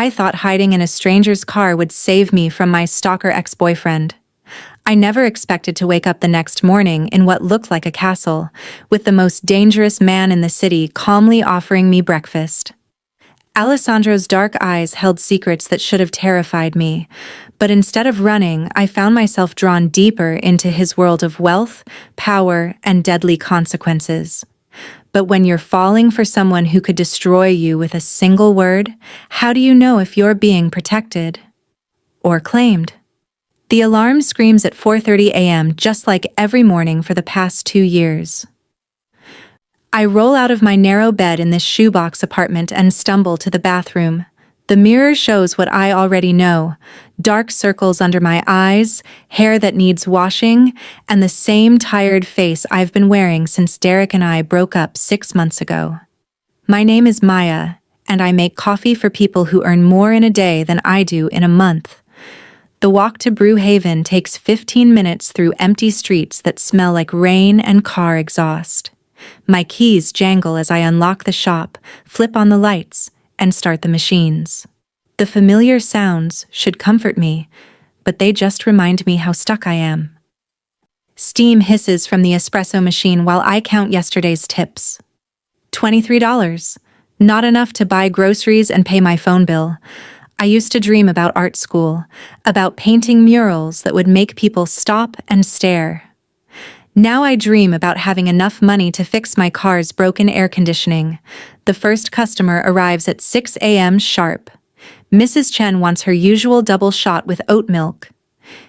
I thought hiding in a stranger's car would save me from my stalker ex-boyfriend. I never expected to wake up the next morning in what looked like a castle, with the most dangerous man in the city calmly offering me breakfast. Alessandro's dark eyes held secrets that should have terrified me, but instead of running, I found myself drawn deeper into his world of wealth, power, and deadly consequences. But when you're falling for someone who could destroy you with a single word, how do you know if you're being protected or claimed? The alarm screams at 4:30 a.m. just like every morning for the past 2 years. I roll out of my narrow bed in this shoebox apartment and stumble to the bathroom. The mirror shows what I already know: dark circles under my eyes, hair that needs washing, and the same tired face I've been wearing since Derek and I broke up 6 months ago. My name is Maya, and I make coffee for people who earn more in a day than I do in a month. The walk to Brew Haven takes 15 minutes through empty streets that smell like rain and car exhaust. My keys jangle as I unlock the shop, flip on the lights, and start the machines. The familiar sounds should comfort me, but they just remind me how stuck I am. Steam hisses from the espresso machine while I count yesterday's tips. $23. Not enough to buy groceries and pay my phone bill. I used to dream about art school, about painting murals that would make people stop and stare. Now I dream about having enough money to fix my car's broken air conditioning. The first customer arrives at 6 a.m. sharp. Mrs. Chen wants her usual double shot with oat milk.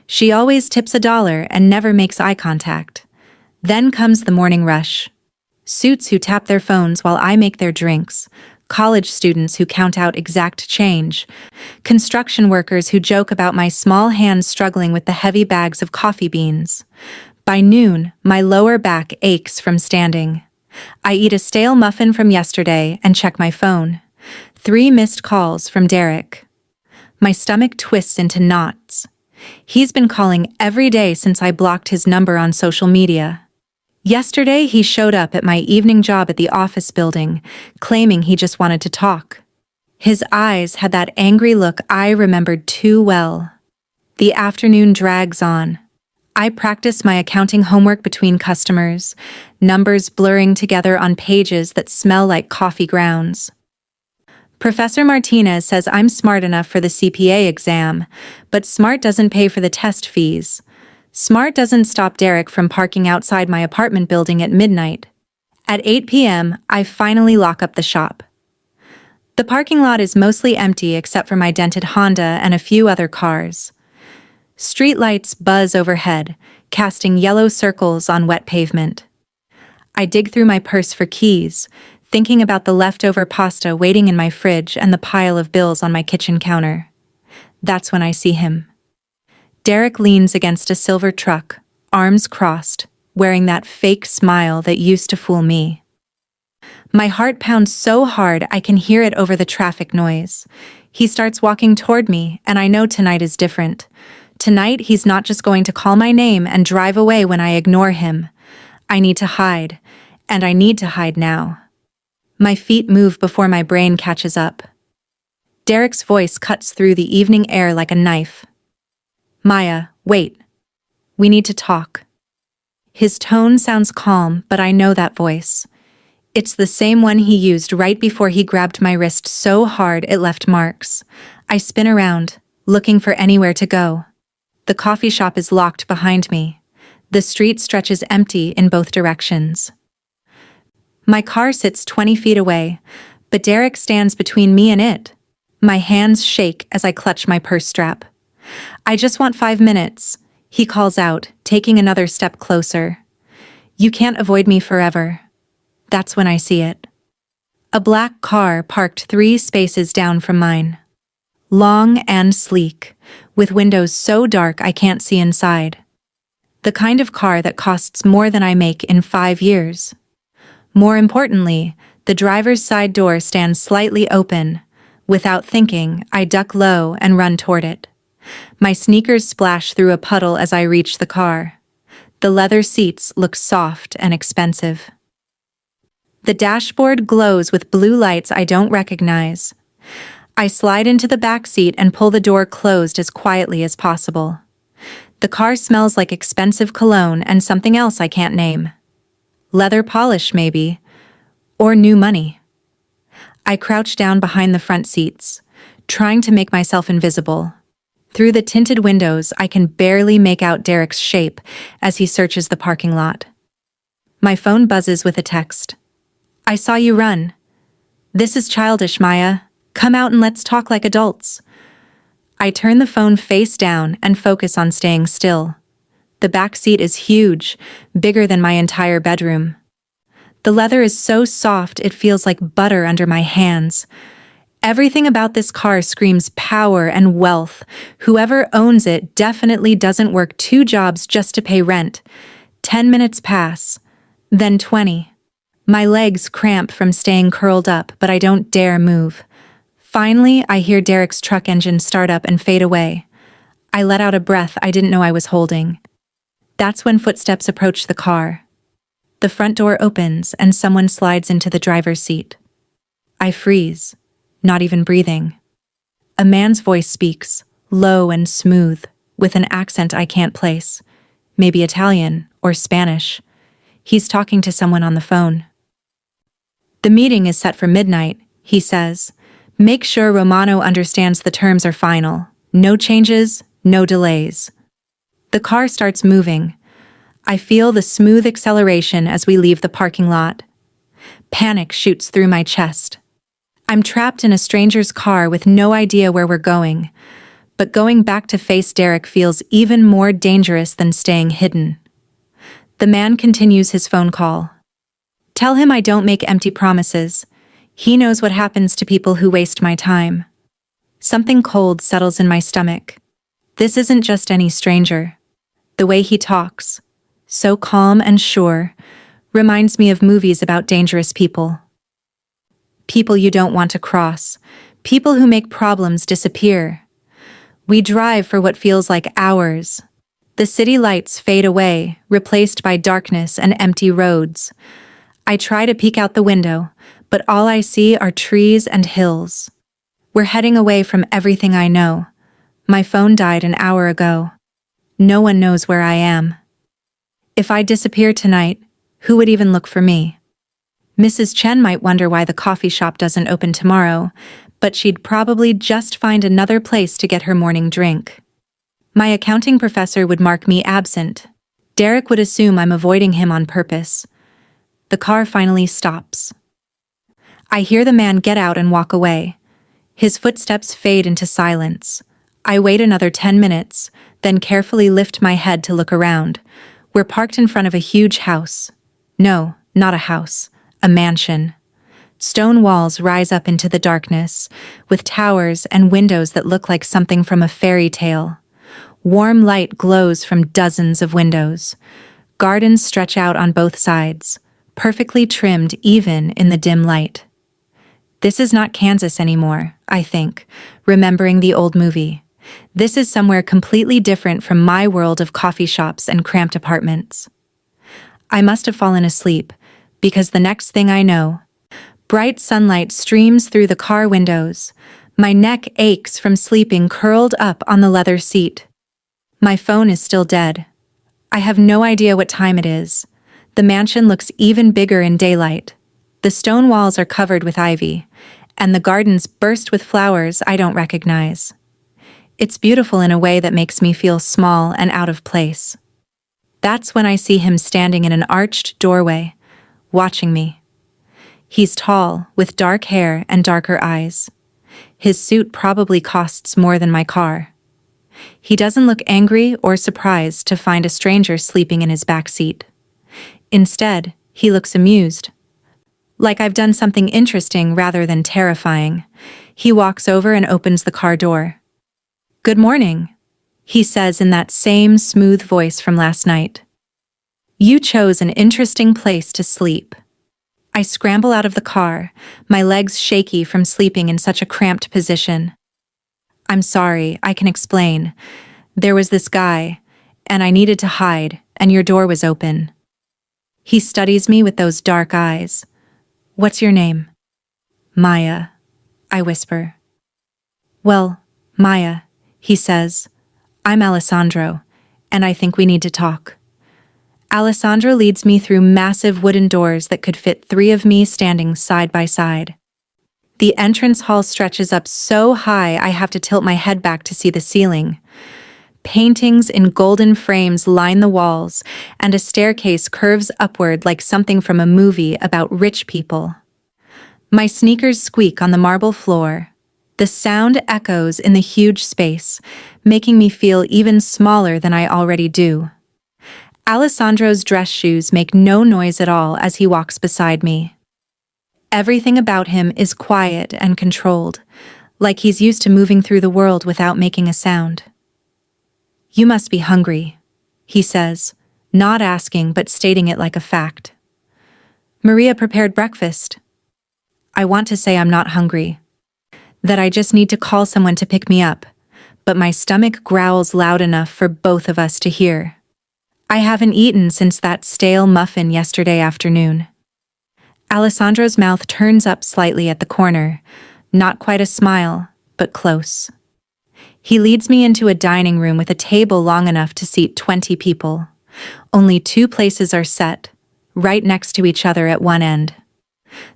She always tips $1 and never makes eye contact. Then comes the morning rush. Suits who tap their phones while I make their drinks. College students who count out exact change. Construction workers who joke about my small hands struggling with the heavy bags of coffee beans. By noon, my lower back aches from standing. I eat a stale muffin from yesterday and check my phone. 3 missed calls from Derek. My stomach twists into knots. He's been calling every day since I blocked his number on social media. Yesterday, he showed up at my evening job at the office building, claiming he just wanted to talk. His eyes had that angry look I remembered too well. The afternoon drags on. I practice my accounting homework between customers, numbers blurring together on pages that smell like coffee grounds. Professor Martinez says I'm smart enough for the CPA exam, but smart doesn't pay for the test fees. Smart doesn't stop Derek from parking outside my apartment building at midnight. At 8 p.m., I finally lock up the shop. The parking lot is mostly empty except for my dented Honda and a few other cars. Streetlights buzz overhead, casting yellow circles on wet pavement. I dig through my purse for keys, thinking about the leftover pasta waiting in my fridge and the pile of bills on my kitchen counter. That's when I see him. Derek leans against a silver truck, arms crossed, wearing that fake smile that used to fool me. My heart pounds so hard I can hear it over the traffic noise. He starts walking toward me, and I know tonight is different. Tonight, he's not just going to call my name and drive away when I ignore him. I need to hide, and I need to hide now. My feet move before my brain catches up. Derek's voice cuts through the evening air like a knife. Maya, wait. We need to talk. His tone sounds calm, but I know that voice. It's the same one he used right before he grabbed my wrist so hard it left marks. I spin around, looking for anywhere to go. The coffee shop is locked behind me. The street stretches empty in both directions. My car sits 20 feet away, but Derek stands between me and it. My hands shake as I clutch my purse strap. I just want 5 minutes, he calls out, taking another step closer. You can't avoid me forever. That's when I see it. A black car parked 3 spaces down from mine. Long and sleek, with windows so dark I can't see inside. The kind of car that costs more than I make in 5 years. More importantly, the driver's side door stands slightly open. Without thinking, I duck low and run toward it. My sneakers splash through a puddle as I reach the car. The leather seats look soft and expensive. The dashboard glows with blue lights I don't recognize. I slide into the back seat and pull the door closed as quietly as possible. The car smells like expensive cologne and something else I can't name. Leather polish, maybe. Or new money. I crouch down behind the front seats, trying to make myself invisible. Through the tinted windows, I can barely make out Derek's shape as he searches the parking lot. My phone buzzes with a text. I saw you run. This is childish, Maya. Come out and let's talk like adults. I turn the phone face down and focus on staying still. The back seat is huge, bigger than my entire bedroom. The leather is so soft it feels like butter under my hands. Everything about this car screams power and wealth. Whoever owns it definitely doesn't work 2 jobs just to pay rent. 10 minutes pass, then 20. My legs cramp from staying curled up, but I don't dare move. Finally, I hear Derek's truck engine start up and fade away. I let out a breath I didn't know I was holding. That's when footsteps approach the car. The front door opens and someone slides into the driver's seat. I freeze. Not even breathing. A man's voice speaks, low and smooth, with an accent I can't place. Maybe Italian or Spanish. He's talking to someone on the phone. The meeting is set for midnight, he says. Make sure Romano understands the terms are final. No changes, no delays. The car starts moving. I feel the smooth acceleration as we leave the parking lot. Panic shoots through my chest. I'm trapped in a stranger's car with no idea where we're going, but going back to face Derek feels even more dangerous than staying hidden. The man continues his phone call. Tell him I don't make empty promises. He knows what happens to people who waste my time. Something cold settles in my stomach. This isn't just any stranger. The way he talks, so calm and sure, reminds me of movies about dangerous people. People you don't want to cross. People who make problems disappear. We drive for what feels like hours. The city lights fade away, replaced by darkness and empty roads. I try to peek out the window, but all I see are trees and hills. We're heading away from everything I know. My phone died an hour ago. No one knows where I am. If I disappear tonight, who would even look for me? Mrs. Chen might wonder why the coffee shop doesn't open tomorrow, but she'd probably just find another place to get her morning drink. My accounting professor would mark me absent. Derek would assume I'm avoiding him on purpose. The car finally stops. I hear the man get out and walk away. His footsteps fade into silence. I wait another 10 minutes, then carefully lift my head to look around. We're parked in front of a huge house. No, not a house. A mansion. Stone walls rise up into the darkness, with towers and windows that look like something from a fairy tale. Warm light glows from dozens of windows. Gardens stretch out on both sides, perfectly trimmed even in the dim light. This is not Kansas anymore, I think, remembering the old movie. This is somewhere completely different from my world of coffee shops and cramped apartments. I must have fallen asleep, because the next thing I know, bright sunlight streams through the car windows. My neck aches from sleeping curled up on the leather seat. My phone is still dead. I have no idea what time it is. The mansion looks even bigger in daylight. The stone walls are covered with ivy, and the gardens burst with flowers I don't recognize. It's beautiful in a way that makes me feel small and out of place. That's when I see him standing in an arched doorway, watching me. He's tall, with dark hair and darker eyes. His suit probably costs more than my car. He doesn't look angry or surprised to find a stranger sleeping in his back seat. Instead, he looks amused. Like I've done something interesting rather than terrifying. He walks over and opens the car door. "Good morning," he says in that same smooth voice from last night. "You chose an interesting place to sleep." I scramble out of the car, my legs shaky from sleeping in such a cramped position. "I'm sorry, I can explain. There was this guy, and I needed to hide, and your door was open." He studies me with those dark eyes. "What's your name?" "Maya," I whisper. Well, Maya, he says, I'm Alessandro, and I think we need to talk. Alessandro leads me through massive wooden doors that could fit 3 of me standing side by side. The entrance hall stretches up so high I have to tilt my head back to see the ceiling. Paintings in golden frames line the walls, and a staircase curves upward like something from a movie about rich people. My sneakers squeak on the marble floor. The sound echoes in the huge space, making me feel even smaller than I already do. Alessandro's dress shoes make no noise at all as he walks beside me. Everything about him is quiet and controlled, like he's used to moving through the world without making a sound. You must be hungry, he says, not asking but stating it like a fact. Maria prepared breakfast. I want to say I'm not hungry, that I just need to call someone to pick me up, but my stomach growls loud enough for both of us to hear. I haven't eaten since that stale muffin yesterday afternoon. Alessandro's mouth turns up slightly at the corner, not quite a smile, but close. He leads me into a dining room with a table long enough to seat 20 people. Only 2 places are set, right next to each other at one end.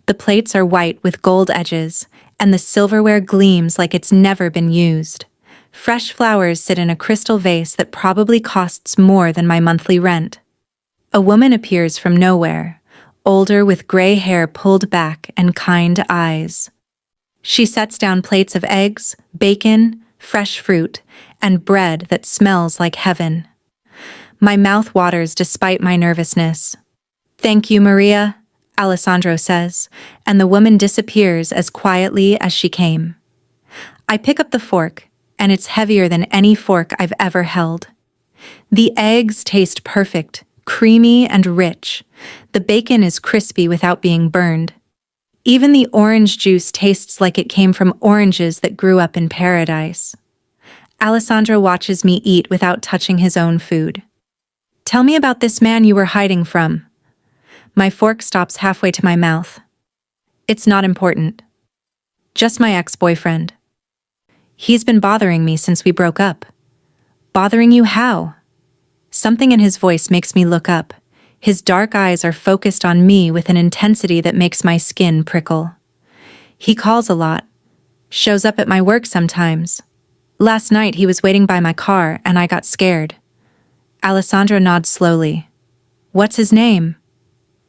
The plates are white with gold edges, and the silverware gleams like it's never been used. Fresh flowers sit in a crystal vase that probably costs more than my monthly rent. A woman appears from nowhere, older with gray hair pulled back and kind eyes. She sets down plates of eggs, bacon, fresh fruit, and bread that smells like heaven. My mouth waters despite my nervousness. Thank you, Maria, Alessandro says, and the woman disappears as quietly as she came. I pick up the fork, and it's heavier than any fork I've ever held. The eggs taste perfect, creamy and rich. The bacon is crispy without being burned. Even the orange juice tastes like it came from oranges that grew up in paradise. Alessandro watches me eat without touching his own food. Tell me about this man you were hiding from. My fork stops halfway to my mouth. It's not important. Just my ex-boyfriend. He's been bothering me since we broke up. Bothering you how? Something in his voice makes me look up. His dark eyes are focused on me with an intensity that makes my skin prickle. He calls a lot. Shows up at my work sometimes. Last night he was waiting by my car and I got scared. Alessandro nods slowly. What's his name?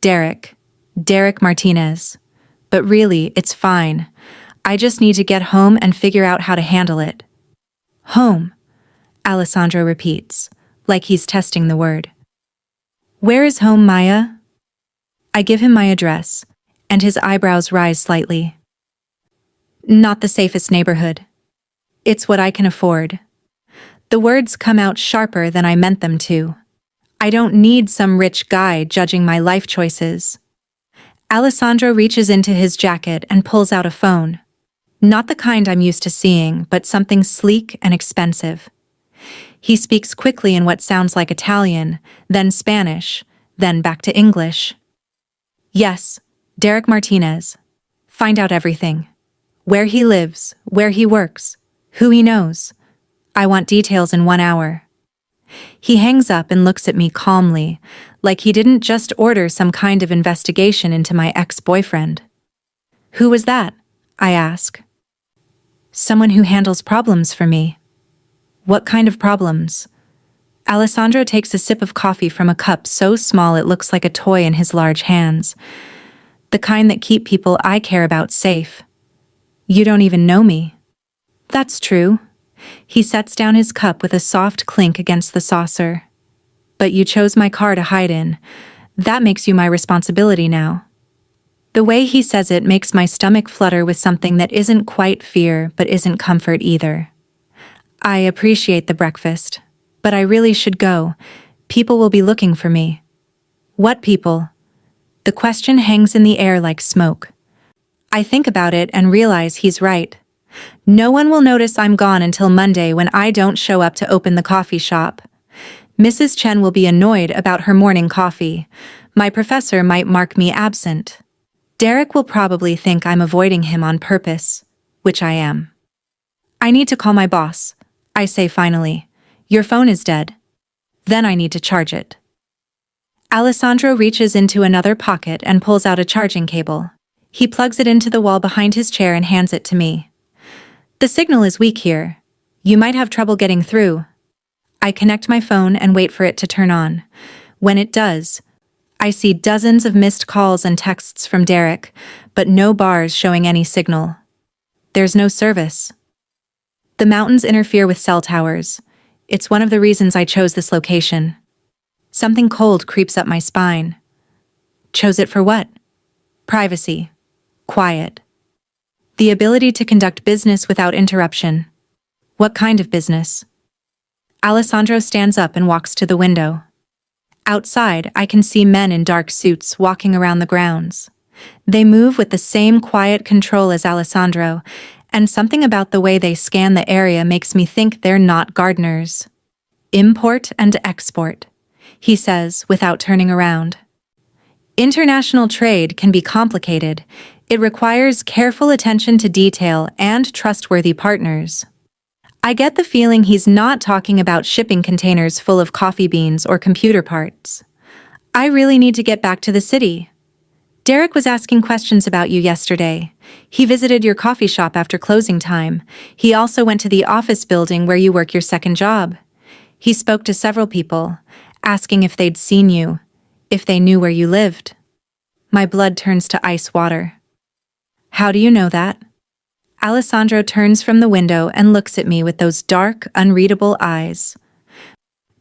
Derek. Derek Martinez. But really, it's fine. I just need to get home and figure out how to handle it. Home, Alessandro repeats, like he's testing the word. Where is home, Maya? I give him my address, and his eyebrows rise slightly. Not the safest neighborhood. It's what I can afford. The words come out sharper than I meant them to. I don't need some rich guy judging my life choices. Alessandro reaches into his jacket and pulls out a phone. Not the kind I'm used to seeing, but something sleek and expensive. He speaks quickly in what sounds like Italian, then Spanish, then back to English. Yes, Derek Martinez. Find out everything. Where he lives, where he works, who he knows. I want details in 1 hour. He hangs up and looks at me calmly, like he didn't just order some kind of investigation into my ex-boyfriend. Who was that? I ask. Someone who handles problems for me. What kind of problems? Alessandro takes a sip of coffee from a cup so small it looks like a toy in his large hands. The kind that keep people I care about safe. You don't even know me. That's true. He sets down his cup with a soft clink against the saucer. But you chose my car to hide in. That makes you my responsibility now. The way he says it makes my stomach flutter with something that isn't quite fear but isn't comfort either. I appreciate the breakfast, but I really should go. People will be looking for me. What people? The question hangs in the air like smoke. I think about it and realize he's right. No one will notice I'm gone until Monday when I don't show up to open the coffee shop. Mrs. Chen will be annoyed about her morning coffee. My professor might mark me absent. Derek will probably think I'm avoiding him on purpose, which I am. I need to call my boss, I say finally. Your phone is dead. Then I need to charge it. Alessandro reaches into another pocket and pulls out a charging cable. He plugs it into the wall behind his chair and hands it to me. The signal is weak here. You might have trouble getting through. I connect my phone and wait for it to turn on. When it does, I see dozens of missed calls and texts from Derek, but no bars showing any signal. There's no service. The mountains interfere with cell towers. It's one of the reasons I chose this location. Something cold creeps up my spine. Chose it for what? Privacy. Quiet. The ability to conduct business without interruption. What kind of business? Alessandro stands up and walks to the window. Outside, I can see men in dark suits walking around the grounds. They move with the same quiet control as Alessandro, and something about the way they scan the area makes me think they're not gardeners. Import and export, he says without turning around. International trade can be complicated. It requires careful attention to detail and trustworthy partners. I get the feeling he's not talking about shipping containers full of coffee beans or computer parts. I really need to get back to the city. Derek was asking questions about you yesterday. He visited your coffee shop after closing time. He also went to the office building where you work your second job. He spoke to several people, asking if they'd seen you, if they knew where you lived. My blood turns to ice water. How do you know that? Alessandro turns from the window and looks at me with those dark, unreadable eyes.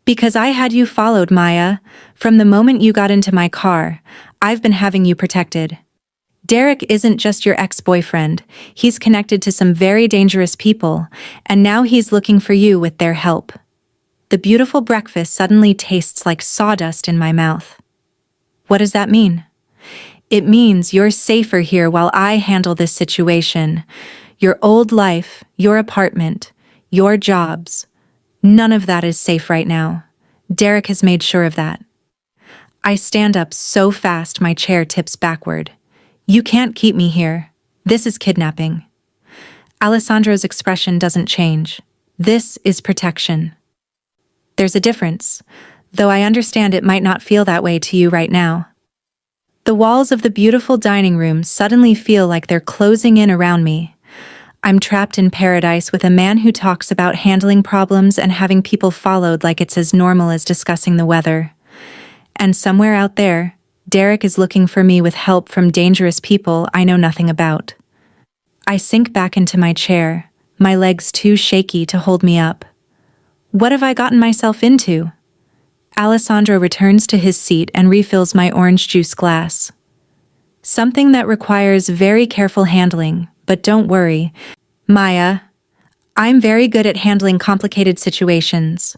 Because I had you followed, Maya. From the moment you got into my car, I've been having you protected. Derek isn't just your ex-boyfriend. He's connected to some very dangerous people, and now he's looking for you with their help. The beautiful breakfast suddenly tastes like sawdust in my mouth. What does that mean? It means you're safer here while I handle this situation. Your old life, your apartment, your jobs. None of that is safe right now. Derek has made sure of that. I stand up so fast my chair tips backward. You can't keep me here. This is kidnapping. Alessandro's expression doesn't change. This is protection. There's a difference, though I understand it might not feel that way to you right now. The walls of the beautiful dining room suddenly feel like they're closing in around me. I'm trapped in paradise with a man who talks about handling problems and having people followed like it's as normal as discussing the weather. And somewhere out there, Derek is looking for me with help from dangerous people I know nothing about. I sink back into my chair, my legs too shaky to hold me up. What have I gotten myself into? Alessandro returns to his seat and refills my orange juice glass. Something that requires very careful handling, but don't worry, Maya. I'm very good at handling complicated situations.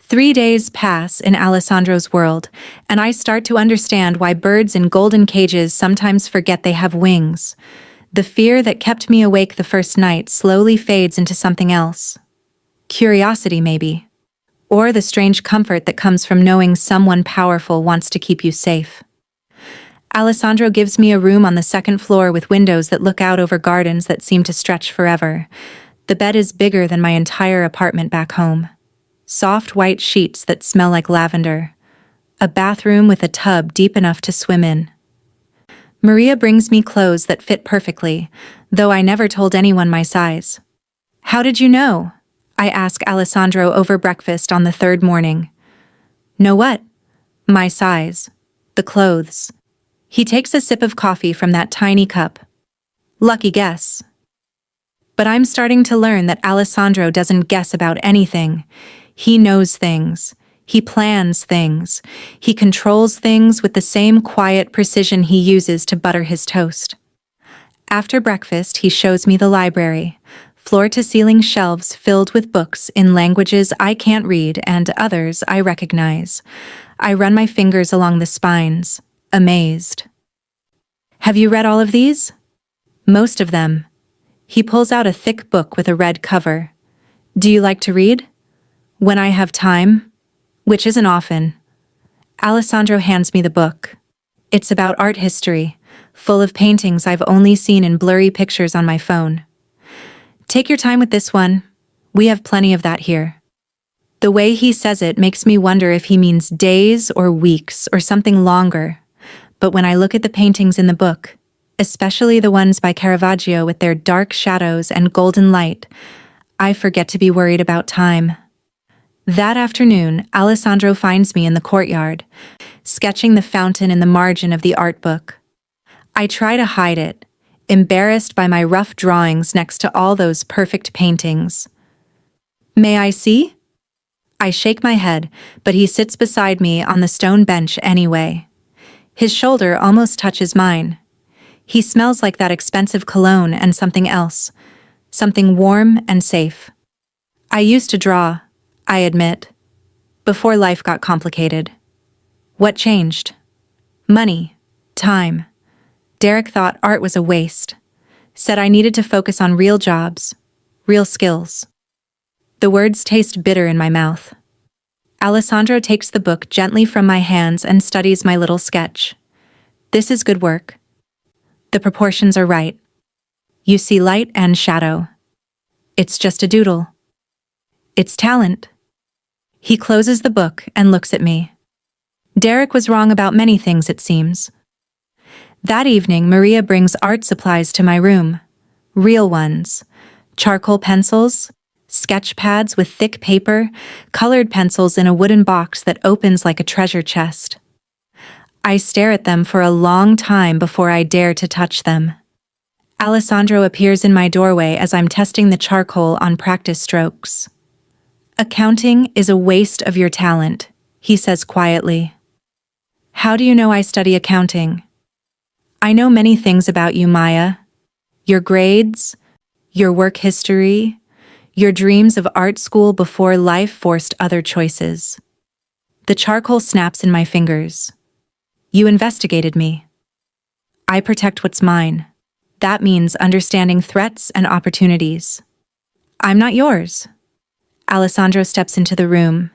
3 days pass in Alessandro's world, and I start to understand why birds in golden cages sometimes forget they have wings. The fear that kept me awake the first night slowly fades into something else. Curiosity, maybe. Or the strange comfort that comes from knowing someone powerful wants to keep you safe. Alessandro gives me a room on the second floor with windows that look out over gardens that seem to stretch forever. The bed is bigger than my entire apartment back home. Soft white sheets that smell like lavender. A bathroom with a tub deep enough to swim in. Maria brings me clothes that fit perfectly, though I never told anyone my size. How did you know? I ask Alessandro over breakfast on the third morning. Know what? My size. The clothes. He takes a sip of coffee from that tiny cup. Lucky guess. But I'm starting to learn that Alessandro doesn't guess about anything. He knows things. He plans things. He controls things with the same quiet precision he uses to butter his toast. After breakfast, he shows me the library. Floor-to-ceiling shelves filled with books in languages I can't read and others I recognize. I run my fingers along the spines, amazed. Have you read all of these? Most of them. He pulls out a thick book with a red cover. Do you like to read? When I have time, which isn't often. Alessandro hands me the book. It's about art history, full of paintings I've only seen in blurry pictures on my phone. Take your time with this one. We have plenty of that here. The way he says it makes me wonder if he means days or weeks or something longer. But when I look at the paintings in the book, especially the ones by Caravaggio with their dark shadows and golden light, I forget to be worried about time. That afternoon, Alessandro finds me in the courtyard, sketching the fountain in the margin of the art book. I try to hide it, embarrassed by my rough drawings next to all those perfect paintings. May I see? I shake my head, but he sits beside me on the stone bench anyway. His shoulder almost touches mine. He smells like that expensive cologne and something else, something warm and safe. I used to draw, I admit, before life got complicated. What changed? Money, time. Derek thought art was a waste, said I needed to focus on real jobs, real skills. The words taste bitter in my mouth. Alessandro takes the book gently from my hands and studies my little sketch. This is good work. The proportions are right. You see light and shadow. It's just a doodle. It's talent. He closes the book and looks at me. Derek was wrong about many things, it seems. That evening, Maria brings art supplies to my room. Real ones. Charcoal pencils, sketch pads with thick paper, colored pencils in a wooden box that opens like a treasure chest. I stare at them for a long time before I dare to touch them. Alessandro appears in my doorway as I'm testing the charcoal on practice strokes. Accounting is a waste of your talent, he says quietly. How do you know I study accounting? I know many things about you, Maya. Your grades, your work history, your dreams of art school before life forced other choices. The charcoal snaps in my fingers. You investigated me. I protect what's mine. That means understanding threats and opportunities. I'm not yours. Alessandro steps into the room.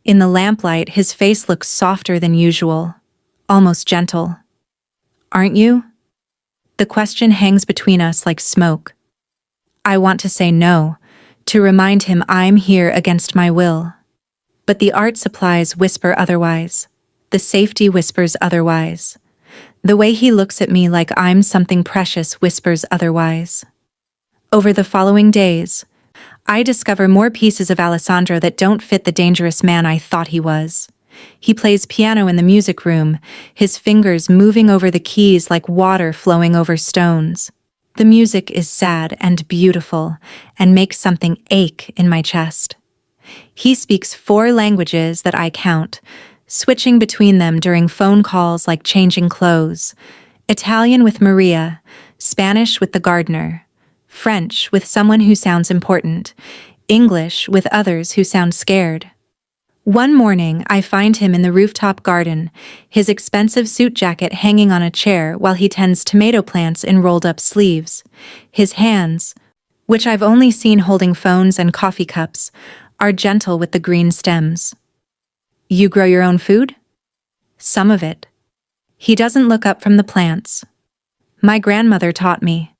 In the lamplight, his face looks softer than usual, almost gentle. Aren't you? The question hangs between us like smoke. I want to say no, to remind him I'm here against my will. But the art supplies whisper otherwise. The safety whispers otherwise. The way he looks at me like I'm something precious whispers otherwise. Over the following days, I discover more pieces of Alessandro that don't fit the dangerous man I thought he was. He plays piano in the music room, his fingers moving over the keys like water flowing over stones. The music is sad and beautiful, and makes something ache in my chest. He speaks 4 languages that I count, switching between them during phone calls like changing clothes. Italian with Maria, Spanish with the gardener, French with someone who sounds important, English with others who sound scared. One morning, I find him in the rooftop garden, his expensive suit jacket hanging on a chair while he tends tomato plants in rolled-up sleeves. His hands, which I've only seen holding phones and coffee cups, are gentle with the green stems. You grow your own food? Some of it. He doesn't look up from the plants. My grandmother taught me.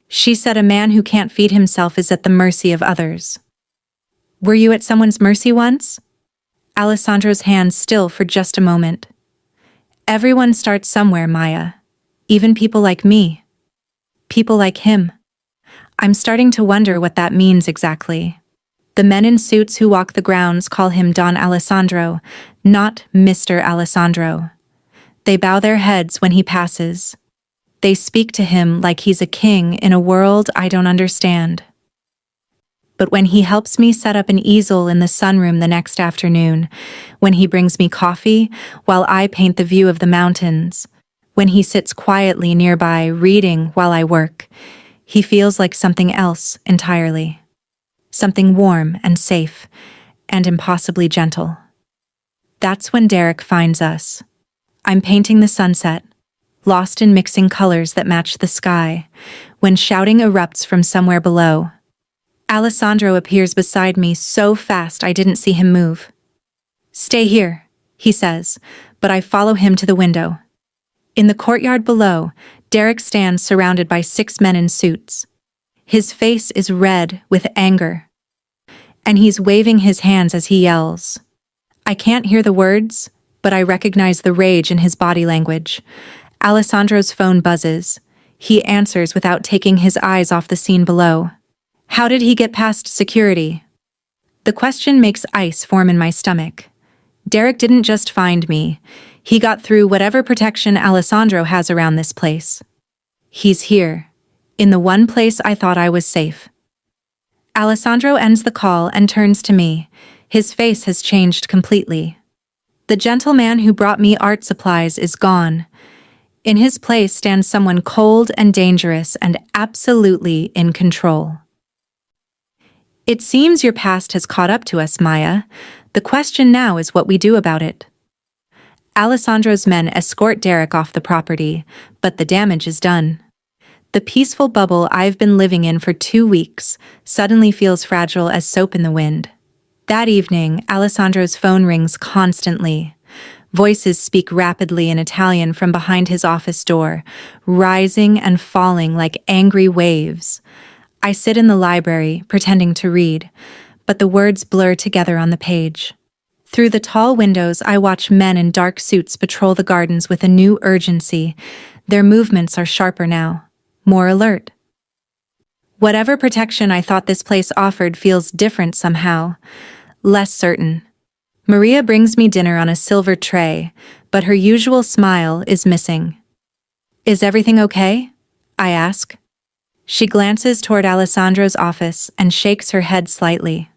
She said a man who can't feed himself is at the mercy of others. Were you at someone's mercy once? Alessandro's hands still for just a moment. Everyone starts somewhere, Maya. Even people like me. People like him. I'm starting to wonder what that means exactly. The men in suits who walk the grounds call him Don Alessandro, not Mr. Alessandro. They bow their heads when he passes. They speak to him like he's a king in a world I don't understand. But when he helps me set up an easel in the sunroom the next afternoon, when he brings me coffee while I paint the view of the mountains, when he sits quietly nearby reading while I work, he feels like something else entirely. Something warm and safe and impossibly gentle. That's when Derek finds us. I'm painting the sunset, lost in mixing colors that match the sky, when shouting erupts from somewhere below. Alessandro appears beside me so fast I didn't see him move. Stay here, he says, but I follow him to the window. In the courtyard below, Derek stands surrounded by 6 men in suits. His face is red with anger, and he's waving his hands as he yells. I can't hear the words, but I recognize the rage in his body language. Alessandro's phone buzzes. He answers without taking his eyes off the scene below. How did he get past security? The question makes ice form in my stomach. Derek didn't just find me. He got through whatever protection Alessandro has around this place. He's here, in the one place I thought I was safe. Alessandro ends the call and turns to me. His face has changed completely. The gentleman who brought me art supplies is gone. In his place stands someone cold and dangerous and absolutely in control. It seems your past has caught up to us, Maya. The question now is what we do about it. Alessandro's men escort Derek off the property, but the damage is done. The peaceful bubble I've been living in for 2 weeks suddenly feels fragile as soap in the wind. That evening, Alessandro's phone rings constantly. Voices speak rapidly in Italian from behind his office door, rising and falling like angry waves. I sit in the library, pretending to read, but the words blur together on the page. Through the tall windows, I watch men in dark suits patrol the gardens with a new urgency. Their movements are sharper now, more alert. Whatever protection I thought this place offered feels different somehow, less certain. Maria brings me dinner on a silver tray, but her usual smile is missing. Is everything okay? I ask. She glances toward Alessandro's office and shakes her head slightly.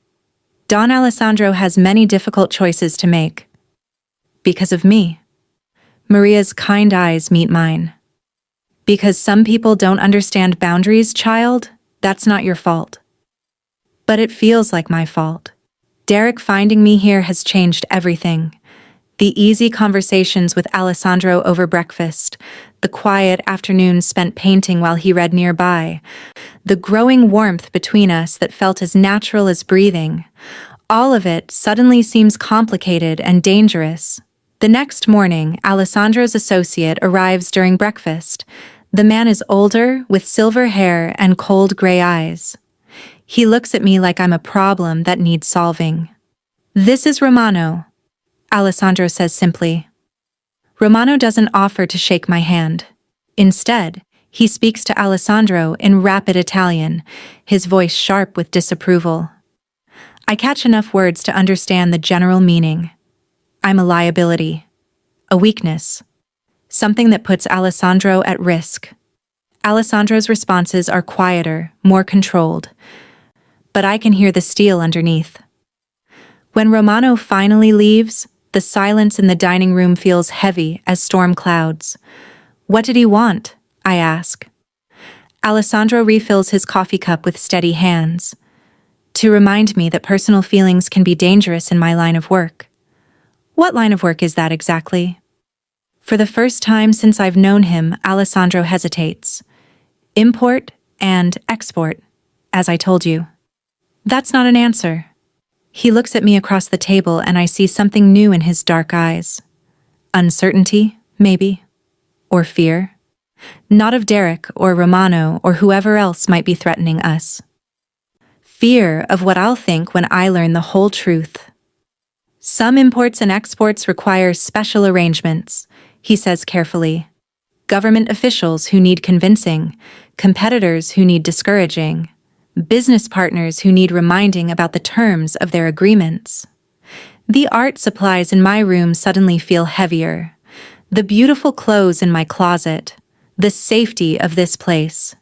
Don Alessandro has many difficult choices to make. Because of me. Maria's kind eyes meet mine. Because some people don't understand boundaries, child, that's not your fault. But it feels like my fault. Derek finding me here has changed everything. The easy conversations with Alessandro over breakfast, the quiet afternoons spent painting while he read nearby, the growing warmth between us that felt as natural as breathing. All of it suddenly seems complicated and dangerous. The next morning, Alessandro's associate arrives during breakfast. The man is older, with silver hair and cold gray eyes. He looks at me like I'm a problem that needs solving. This is Romano, Alessandro says simply. Romano doesn't offer to shake my hand. Instead, he speaks to Alessandro in rapid Italian, his voice sharp with disapproval. I catch enough words to understand the general meaning. I'm a liability, a weakness, something that puts Alessandro at risk. Alessandro's responses are quieter, more controlled, but I can hear the steel underneath. When Romano finally leaves, the silence in the dining room feels heavy as storm clouds. What did he want? I ask. Alessandro refills his coffee cup with steady hands. To remind me that personal feelings can be dangerous in my line of work. What line of work is that exactly? For the first time since I've known him, Alessandro hesitates. Import and export, as I told you. That's not an answer. He looks at me across the table and I see something new in his dark eyes. Uncertainty, maybe? Or fear? Not of Derek or Romano or whoever else might be threatening us. Fear of what I'll think when I learn the whole truth. Some imports and exports require special arrangements, he says carefully. Government officials who need convincing, competitors who need discouraging, business partners who need reminding about the terms of their agreements. The art supplies in my room suddenly feel heavier. The beautiful clothes in my closet, the safety of this place.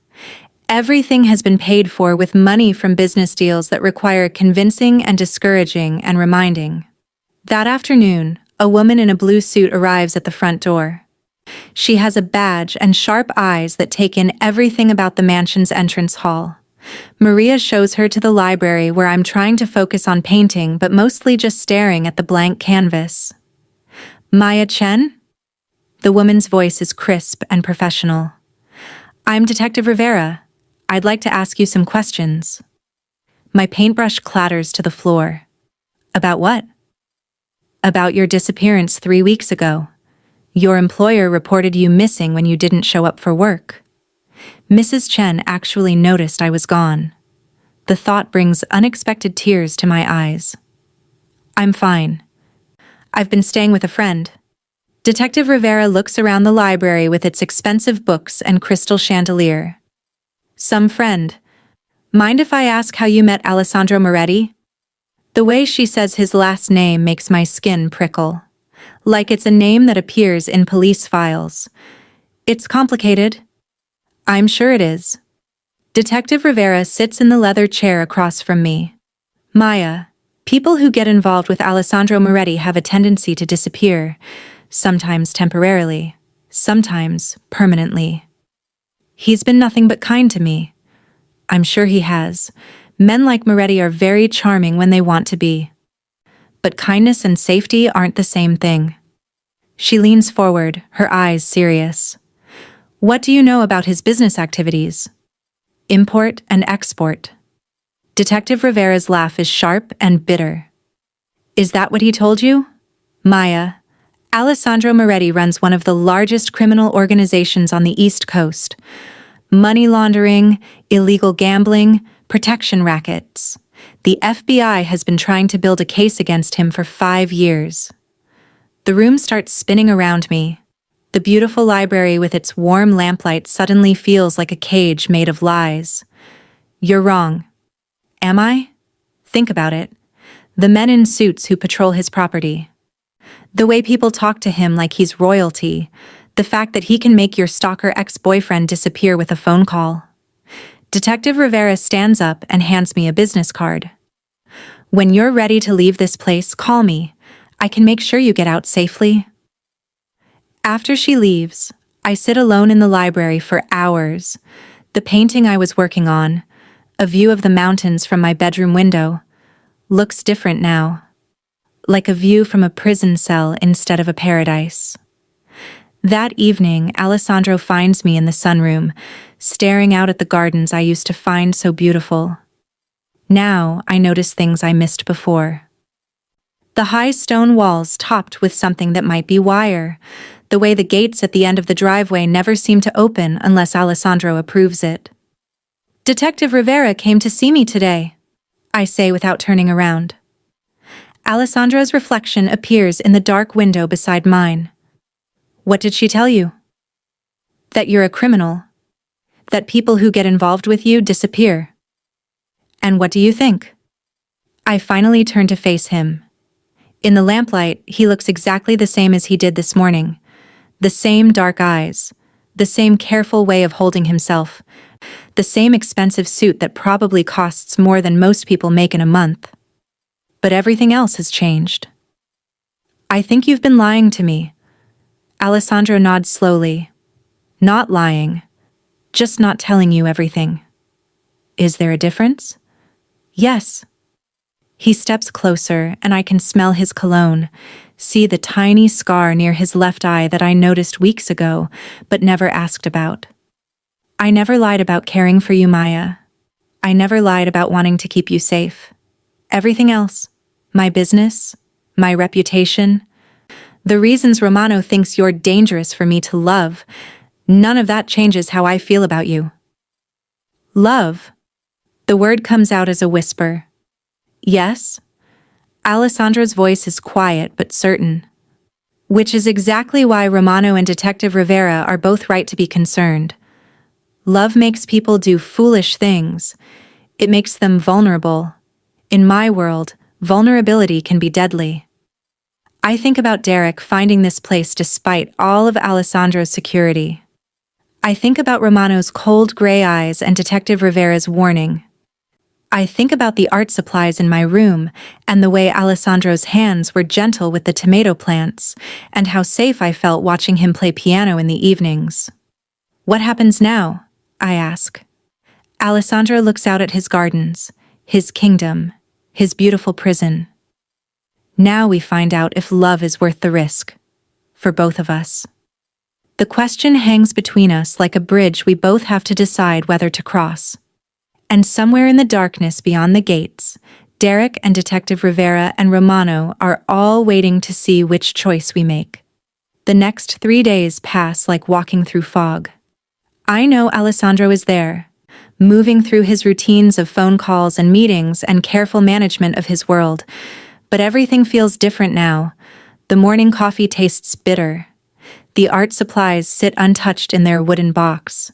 Everything has been paid for with money from business deals that require convincing and discouraging and reminding. That afternoon, a woman in a blue suit arrives at the front door. She has a badge and sharp eyes that take in everything about the mansion's entrance hall. Maria shows her to the library where I'm trying to focus on painting but mostly just staring at the blank canvas. Maya Chen? The woman's voice is crisp and professional. I'm Detective Rivera. I'd like to ask you some questions. My paintbrush clatters to the floor. About what? About your disappearance 3 weeks ago. Your employer reported you missing when you didn't show up for work. Mrs. Chen actually noticed I was gone. The thought brings unexpected tears to my eyes. I'm fine. I've been staying with a friend. Detective Rivera looks around the library with its expensive books and crystal chandelier. Some friend. Mind if I ask how you met Alessandro Moretti? The way she says his last name makes my skin prickle. Like it's a name that appears in police files. It's complicated. I'm sure it is. Detective Rivera sits in the leather chair across from me. Maya, people who get involved with Alessandro Moretti have a tendency to disappear, sometimes temporarily, sometimes permanently. He's been nothing but kind to me. I'm sure he has. Men like Moretti are very charming when they want to be. But kindness and safety aren't the same thing. She leans forward, her eyes serious. What do you know about his business activities? Import and export. Detective Rivera's laugh is sharp and bitter. Is that what he told you? Maya, Alessandro Moretti runs one of the largest criminal organizations on the East Coast. Money laundering, illegal gambling, protection rackets. The FBI has been trying to build a case against him for 5 years. The room starts spinning around me. The beautiful library with its warm lamplight suddenly feels like a cage made of lies. You're wrong. Am I? Think about it. The men in suits who patrol his property. The way people talk to him like he's royalty. The fact that he can make your stalker ex-boyfriend disappear with a phone call. Detective Rivera stands up and hands me a business card. When you're ready to leave this place, call me. I can make sure you get out safely. After she leaves, I sit alone in the library for hours. The painting I was working on, a view of the mountains from my bedroom window, looks different now. Like a view from a prison cell instead of a paradise. That evening, Alessandro finds me in the sunroom, staring out at the gardens I used to find so beautiful. Now I notice things I missed before. The high stone walls topped with something that might be wire. The way the gates at the end of the driveway never seem to open unless Alessandro approves it. Detective Rivera came to see me today, I say without turning around. Alessandro's reflection appears in the dark window beside mine. What did she tell you? That you're a criminal. That people who get involved with you disappear. And what do you think? I finally turn to face him. In the lamplight, he looks exactly the same as he did this morning. The same dark eyes, the same careful way of holding himself, the same expensive suit that probably costs more than most people make in a month. But everything else has changed. I think you've been lying to me. Alessandro nods slowly. Not lying, just not telling you everything. Is there a difference? Yes. He steps closer and I can smell his cologne, see the tiny scar near his left eye that I noticed weeks ago but never asked about. I never lied about caring for you, Maya. I never lied about wanting to keep you safe. Everything else, my business, my reputation, the reasons Romano thinks you're dangerous for me to love, none of that changes how I feel about you. Love. The word comes out as a whisper. Yes? Alessandro's voice is quiet but certain. Which is exactly why Romano and Detective Rivera are both right to be concerned. Love makes people do foolish things. It makes them vulnerable. In my world, vulnerability can be deadly. I think about Derek finding this place despite all of Alessandro's security. I think about Romano's cold gray eyes and Detective Rivera's warning. I think about the art supplies in my room and the way Alessandro's hands were gentle with the tomato plants and how safe I felt watching him play piano in the evenings. What happens now? I ask. Alessandro looks out at his gardens, his kingdom, his beautiful prison. Now we find out if love is worth the risk. For both of us. The question hangs between us like a bridge we both have to decide whether to cross. And somewhere in the darkness beyond the gates, Derek and Detective Rivera and Romano are all waiting to see which choice we make. The next 3 days pass like walking through fog. I know Alessandro is there, moving through his routines of phone calls and meetings and careful management of his world. But everything feels different now. The morning coffee tastes bitter. The art supplies sit untouched in their wooden box.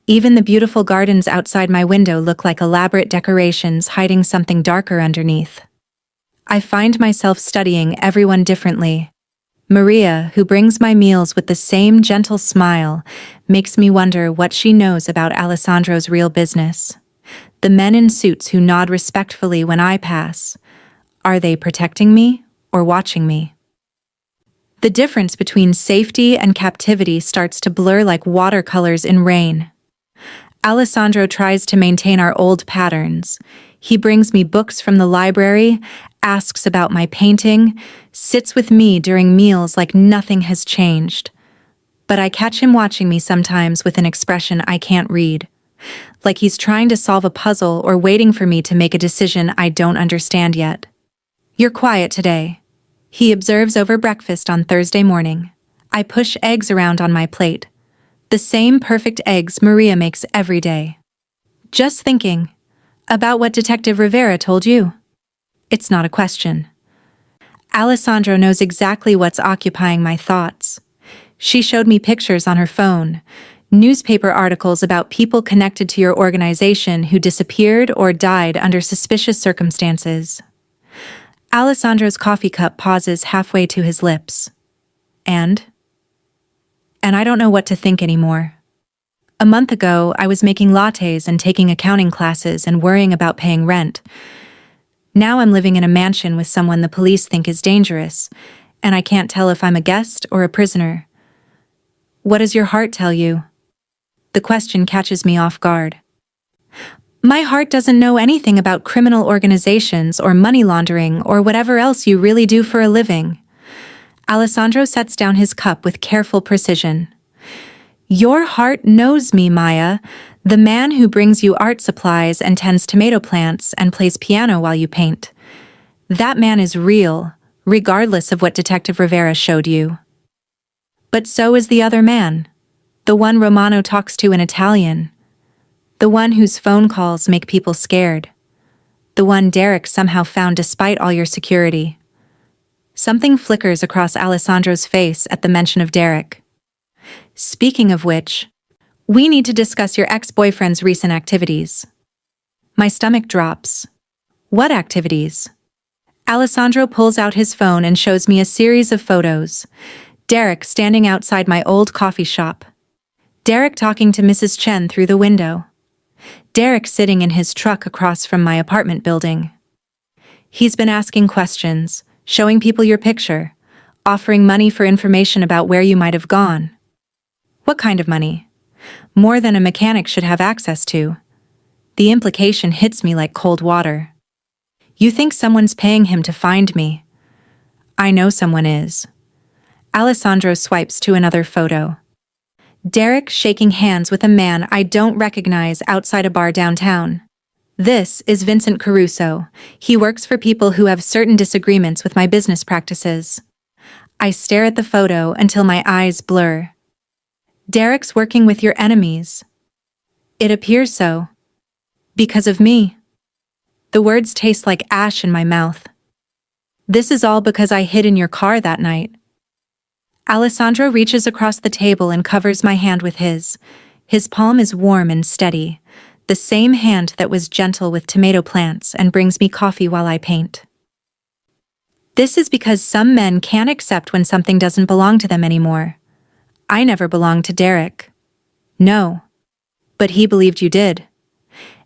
Even the beautiful gardens outside my window look like elaborate decorations hiding something darker underneath. I find myself studying everyone differently. Maria, who brings my meals with the same gentle smile, makes me wonder what she knows about Alessandro's real business. The men in suits who nod respectfully when I pass. Are they protecting me or watching me? The difference between safety and captivity starts to blur like watercolors in rain. Alessandro tries to maintain our old patterns. He brings me books from the library, asks about my painting, sits with me during meals like nothing has changed. But I catch him watching me sometimes with an expression I can't read. Like he's trying to solve a puzzle or waiting for me to make a decision I don't understand yet. You're quiet today, he observes over breakfast on Thursday morning. I push eggs around on my plate. The same perfect eggs Maria makes every day. Just thinking about what Detective Rivera told you. It's not a question. Alessandro knows exactly what's occupying my thoughts. She showed me pictures on her phone, newspaper articles about people connected to your organization who disappeared or died under suspicious circumstances. Alessandro's coffee cup pauses halfway to his lips. And I don't know what to think anymore. A month ago, I was making lattes and taking accounting classes and worrying about paying rent. Now I'm living in a mansion with someone the police think is dangerous, and I can't tell if I'm a guest or a prisoner. What does your heart tell you? The question catches me off guard. My heart doesn't know anything about criminal organizations or money laundering or whatever else you really do for a living. Alessandro sets down his cup with careful precision. Your heart knows me, Maya, the man who brings you art supplies and tends tomato plants and plays piano while you paint. That man is real, regardless of what Detective Rivera showed you. But so is the other man, the one Romano talks to in Italian, the one whose phone calls make people scared, the one Derek somehow found despite all your security. Something flickers across Alessandro's face at the mention of Derek. Speaking of which, we need to discuss your ex-boyfriend's recent activities. My stomach drops. What activities? Alessandro pulls out his phone and shows me a series of photos. Derek standing outside my old coffee shop. Derek talking to Mrs. Chen through the window. Derek sitting in his truck across from my apartment building. He's been asking questions, showing people your picture, offering money for information about where you might have gone. What kind of money? More than a mechanic should have access to. The implication hits me like cold water. You think someone's paying him to find me? I know someone is. Alessandro swipes to another photo. Derek shaking hands with a man I don't recognize outside a bar downtown. This is Vincent Caruso. He works for people who have certain disagreements with my business practices. I stare at the photo until my eyes blur. Derek's working with your enemies. It appears so. Because of me. The words taste like ash in my mouth. This is all because I hid in your car that night. Alessandro reaches across the table and covers my hand with his. His palm is warm and steady. The same hand that was gentle with tomato plants and brings me coffee while I paint. This is because some men can't accept when something doesn't belong to them anymore. I never belonged to Derek. No. But he believed you did.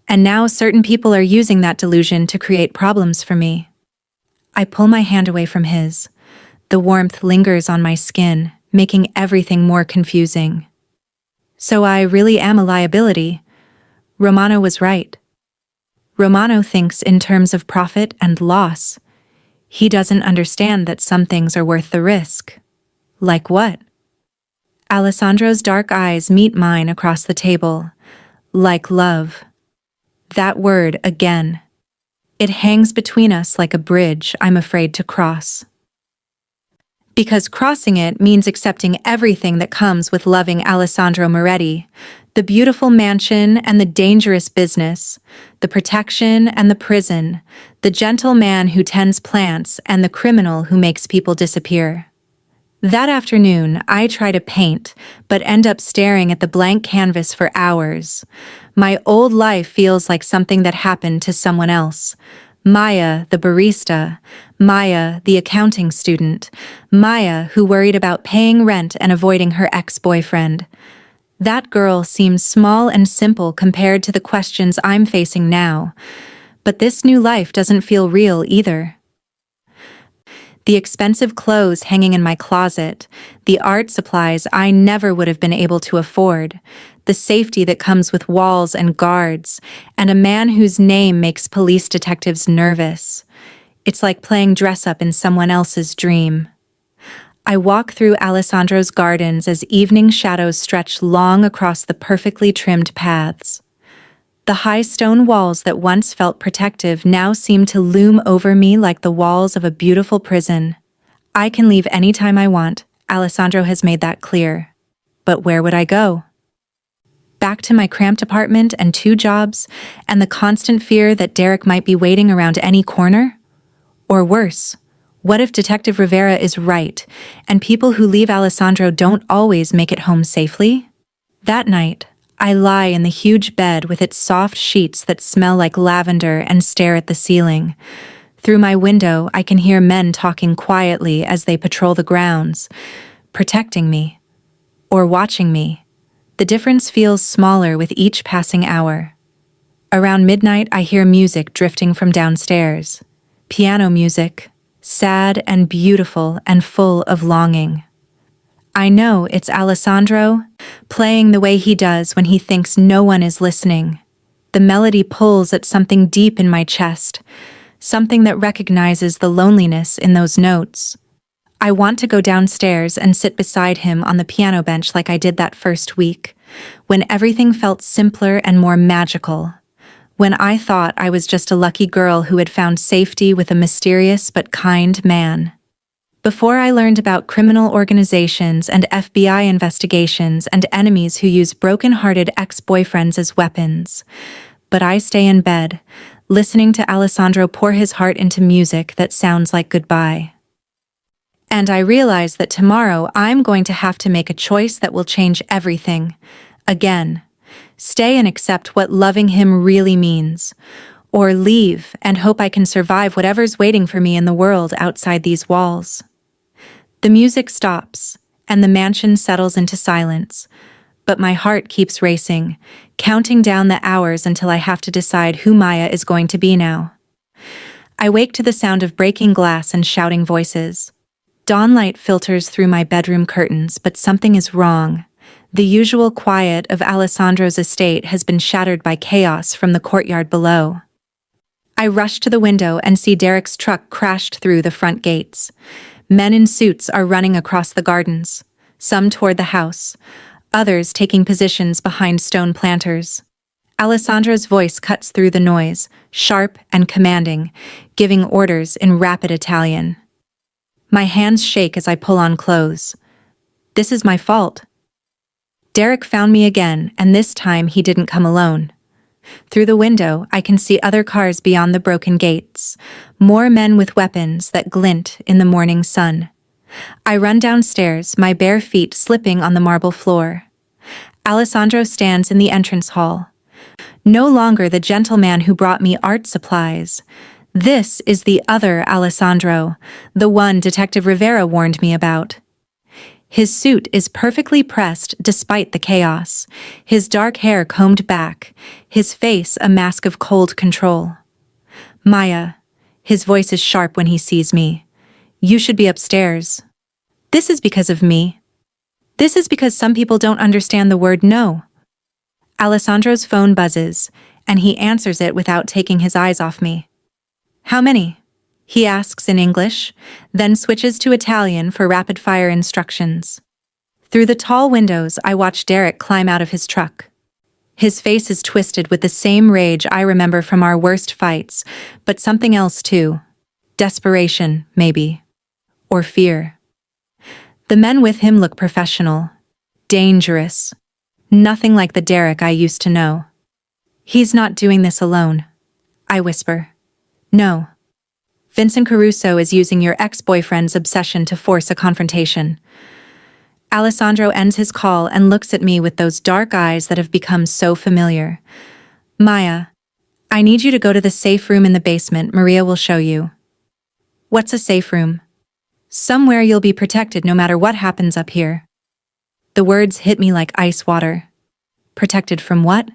And now certain people are using that delusion to create problems for me. I pull my hand away from his. The warmth lingers on my skin, making everything more confusing. So I really am a liability. Romano was right. Romano thinks in terms of profit and loss. He doesn't understand that some things are worth the risk. Like what? Alessandro's dark eyes meet mine across the table. Like love. That word again. It hangs between us like a bridge I'm afraid to cross. Because crossing it means accepting everything that comes with loving Alessandro Moretti, The beautiful mansion and the dangerous business, the protection and the prison, the gentle man who tends plants and the criminal who makes people disappear. That afternoon, I try to paint, but end up staring at the blank canvas for hours. My old life feels like something that happened to someone else. Maya, the barista. Maya, the accounting student. Maya, who worried about paying rent and avoiding her ex-boyfriend. That girl seems small and simple compared to the questions I'm facing now. But this new life doesn't feel real either. The expensive clothes hanging in my closet, the art supplies I never would have been able to afford, the safety that comes with walls and guards, and a man whose name makes police detectives nervous. It's like playing dress-up in someone else's dream. I walk through Alessandro's gardens as evening shadows stretch long across the perfectly trimmed paths. The high stone walls that once felt protective now seem to loom over me like the walls of a beautiful prison. I can leave anytime I want, Alessandro has made that clear. But where would I go? Back to my cramped apartment and 2 jobs, and the constant fear that Derek might be waiting around any corner? Or worse, what if Detective Rivera is right, and people who leave Alessandro don't always make it home safely? That night, I lie in the huge bed with its soft sheets that smell like lavender and stare at the ceiling. Through my window, I can hear men talking quietly as they patrol the grounds, protecting me, or watching me. The difference feels smaller with each passing hour. Around midnight, I hear music drifting from downstairs. Piano music, sad and beautiful and full of longing. I know it's Alessandro, playing the way he does when he thinks no one is listening. The melody pulls at something deep in my chest, something that recognizes the loneliness in those notes. I want to go downstairs and sit beside him on the piano bench like I did that first week, when everything felt simpler and more magical. When I thought I was just a lucky girl who had found safety with a mysterious but kind man. Before I learned about criminal organizations and FBI investigations and enemies who use broken-hearted ex-boyfriends as weapons. But I stay in bed, listening to Alessandro pour his heart into music that sounds like goodbye. And I realize that tomorrow I'm going to have to make a choice that will change everything. Again. Stay and accept what loving him really means. Or leave and hope I can survive whatever's waiting for me in the world outside these walls. The music stops, and the mansion settles into silence. But my heart keeps racing, counting down the hours until I have to decide who Maya is going to be now. I wake to the sound of breaking glass and shouting voices. Dawnlight filters through my bedroom curtains, but something is wrong. The usual quiet of Alessandro's estate has been shattered by chaos from the courtyard below. I rush to the window and see Derek's truck crashed through the front gates. Men in suits are running across the gardens, some toward the house, others taking positions behind stone planters. Alessandro's voice cuts through the noise, sharp and commanding, giving orders in rapid Italian. My hands shake as I pull on clothes. This is my fault. Derek found me again, and this time he didn't come alone. Through the window, I can see other cars beyond the broken gates, more men with weapons that glint in the morning sun. I run downstairs, my bare feet slipping on the marble floor. Alessandro stands in the entrance hall. No longer the gentleman who brought me art supplies. This is the other Alessandro, the one Detective Rivera warned me about. His suit is perfectly pressed despite the chaos, his dark hair combed back, his face a mask of cold control. Maya, his voice is sharp when he sees me. You should be upstairs. This is because of me. This is because some people don't understand the word no. Alessandro's phone buzzes, and he answers it without taking his eyes off me. How many? He asks in English, then switches to Italian for rapid-fire instructions. Through the tall windows, I watch Derek climb out of his truck. His face is twisted with the same rage I remember from our worst fights, but something else too. Desperation, maybe. Or fear. The men with him look professional. Dangerous. Nothing like the Derek I used to know. He's not doing this alone, I whisper. No. Vincent Caruso is using your ex-boyfriend's obsession to force a confrontation. Alessandro ends his call and looks at me with those dark eyes that have become so familiar. Maya, I need you to go to the safe room in the basement. Maria will show you. What's a safe room? Somewhere you'll be protected no matter what happens up here. The words hit me like ice water. Protected from what?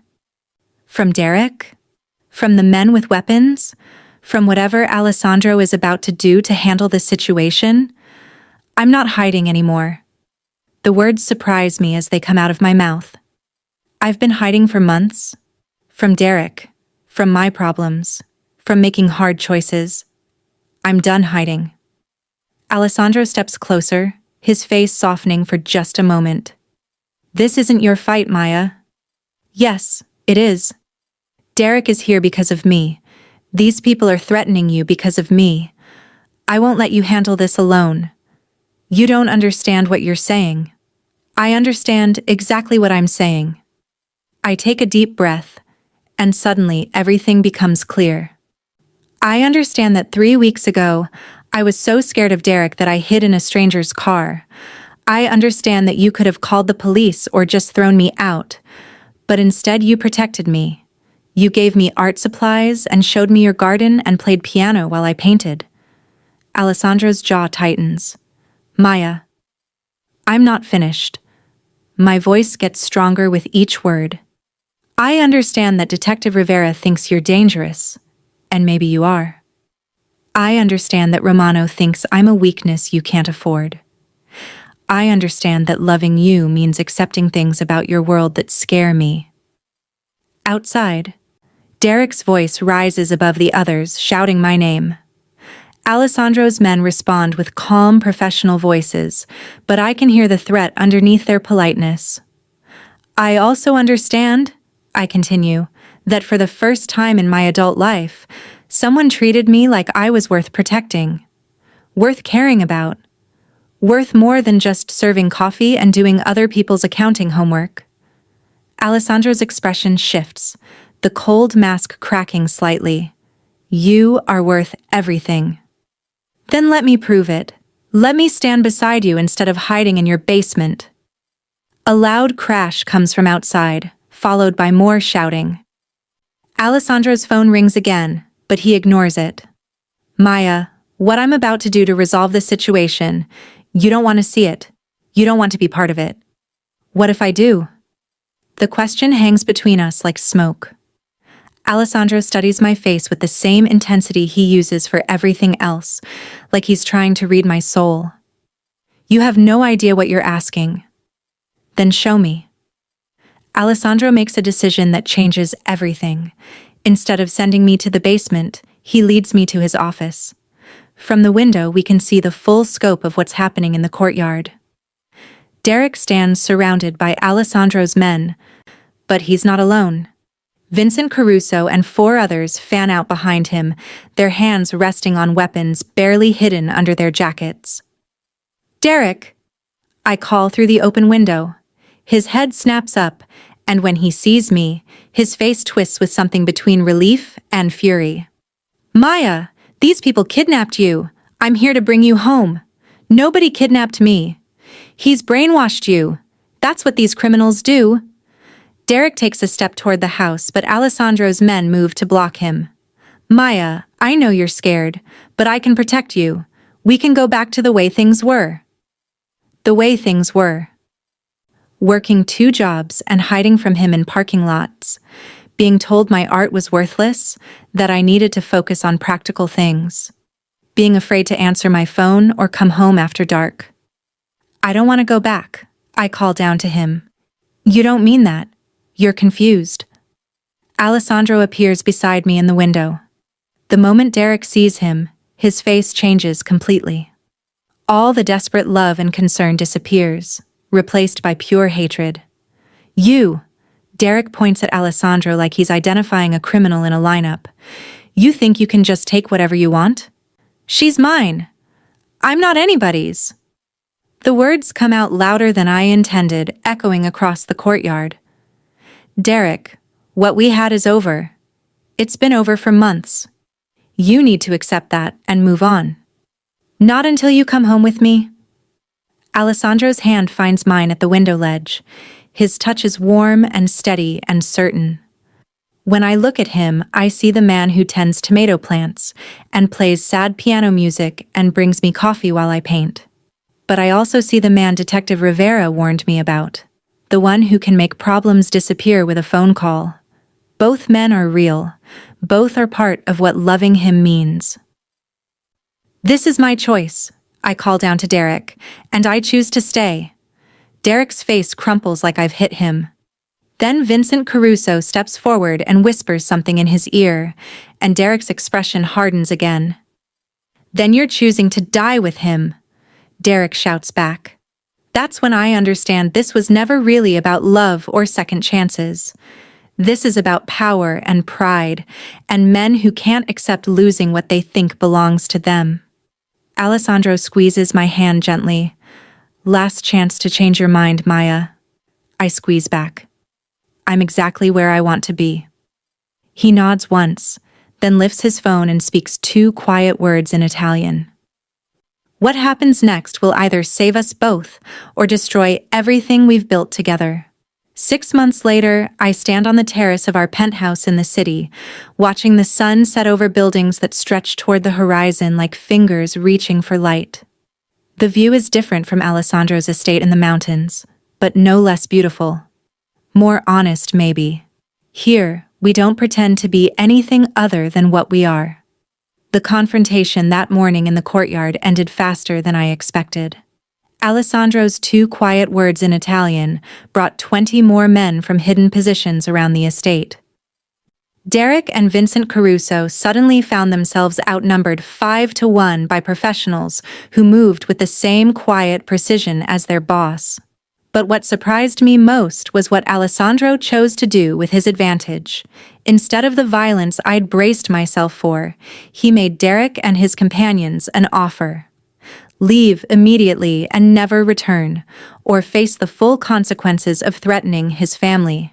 From Derek? From the men with weapons? From whatever Alessandro is about to do to handle this situation? I'm not hiding anymore. The words surprise me as they come out of my mouth. I've been hiding for months. From Derek. From my problems. From making hard choices. I'm done hiding. Alessandro steps closer, his face softening for just a moment. This isn't your fight, Maya. Yes, it is. Derek is here because of me. These people are threatening you because of me. I won't let you handle this alone. You don't understand what you're saying. I understand exactly what I'm saying. I take a deep breath, and suddenly everything becomes clear. I understand that 3 weeks ago, I was so scared of Derek that I hid in a stranger's car. I understand that you could have called the police or just thrown me out, but instead you protected me. You gave me art supplies and showed me your garden and played piano while I painted. Alessandro's jaw tightens. Maya. I'm not finished. My voice gets stronger with each word. I understand that Detective Rivera thinks you're dangerous, and maybe you are. I understand that Romano thinks I'm a weakness you can't afford. I understand that loving you means accepting things about your world that scare me. Outside, Derek's voice rises above the others, shouting my name. Alessandro's men respond with calm, professional voices, but I can hear the threat underneath their politeness. I also understand, I continue, that for the first time in my adult life, someone treated me like I was worth protecting, worth caring about, worth more than just serving coffee and doing other people's accounting homework. Alessandro's expression shifts, the cold mask cracking slightly. You are worth everything. Then let me prove it. Let me stand beside you instead of hiding in your basement. A loud crash comes from outside, followed by more shouting. Alessandro's phone rings again, but he ignores it. Maya, what I'm about to do to resolve this situation, you don't want to see it. You don't want to be part of it. What if I do? The question hangs between us like smoke. Alessandro studies my face with the same intensity he uses for everything else, like he's trying to read my soul. You have no idea what you're asking. Then show me. Alessandro makes a decision that changes everything. Instead of sending me to the basement, he leads me to his office. From the window, we can see the full scope of what's happening in the courtyard. Derek stands surrounded by Alessandro's men, but he's not alone. Vincent Caruso and 4 others fan out behind him, their hands resting on weapons barely hidden under their jackets. Derek! I call through the open window. His head snaps up, and when he sees me, his face twists with something between relief and fury. Maya, these people kidnapped you. I'm here to bring you home. Nobody kidnapped me. He's brainwashed you. That's what these criminals do. Derek takes a step toward the house, but Alessandro's men move to block him. Maya, I know you're scared, but I can protect you. We can go back to the way things were. The way things were. Working 2 jobs and hiding from him in parking lots. Being told my art was worthless, that I needed to focus on practical things. Being afraid to answer my phone or come home after dark. I don't want to go back, I call down to him. You don't mean that. You're confused. Alessandro appears beside me in the window. The moment Derek sees him, his face changes completely. All the desperate love and concern disappears, replaced by pure hatred. You! Derek points at Alessandro like he's identifying a criminal in a lineup. You think you can just take whatever you want? She's mine. I'm not anybody's. The words come out louder than I intended, echoing across the courtyard. Derek, what we had is over. It's been over for months. You need to accept that and move on. Not until you come home with me. Alessandro's hand finds mine at the window ledge. His touch is warm and steady and certain. When I look at him, I see the man who tends tomato plants and plays sad piano music and brings me coffee while I paint. But I also see the man Detective Rivera warned me about. The one who can make problems disappear with a phone call. Both men are real. Both are part of what loving him means. This is my choice, I call down to Derek, and I choose to stay. Derek's face crumples like I've hit him. Then Vincent Caruso steps forward and whispers something in his ear, and Derek's expression hardens again. Then you're choosing to die with him, Derek shouts back. That's when I understand this was never really about love or second chances. This is about power and pride, and men who can't accept losing what they think belongs to them. Alessandro squeezes my hand gently. Last chance to change your mind, Maya. I squeeze back. I'm exactly where I want to be. He nods once, then lifts his phone and speaks 2 quiet words in Italian. What happens next will either save us both or destroy everything we've built together. 6 months later, I stand on the terrace of our penthouse in the city, watching the sun set over buildings that stretch toward the horizon like fingers reaching for light. The view is different from Alessandro's estate in the mountains, but no less beautiful. More honest, maybe. Here, we don't pretend to be anything other than what we are. The confrontation that morning in the courtyard ended faster than I expected. Alessandro's 2 quiet words in Italian brought 20 more men from hidden positions around the estate. Derek and Vincent Caruso suddenly found themselves outnumbered 5-1 by professionals who moved with the same quiet precision as their boss. But what surprised me most was what Alessandro chose to do with his advantage. Instead of the violence I'd braced myself for, he made Derek and his companions an offer. Leave immediately and never return, or face the full consequences of threatening his family.